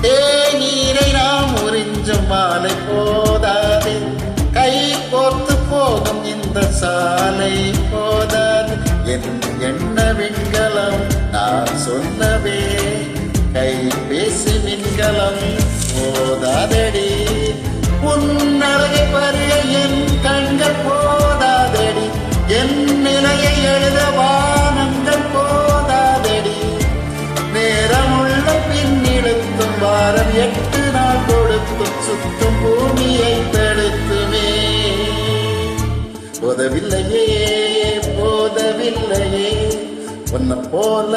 தேநீரை நாம் உறிஞ்சும் மாலை போதாது, கை கோர்த்து போகும் இந்த சாலை போதாது. என் எண்ண விண்கலம் நான் சொன்னவே, கை பேசி மின்கலம் போதாதடி. உன்னழகை பறிய என் கண்கள் போதாதடி, என் நிலையை எழுத வானங்கள் போதாதடி. நேரமுள்ள பின்னிழுத்தும் வாரம் 8 நாள் கொடுத்தும் சுத்தும் பூமியை தடுத்துமே. போதவில்லையே போதவில்லையே உன்னை போல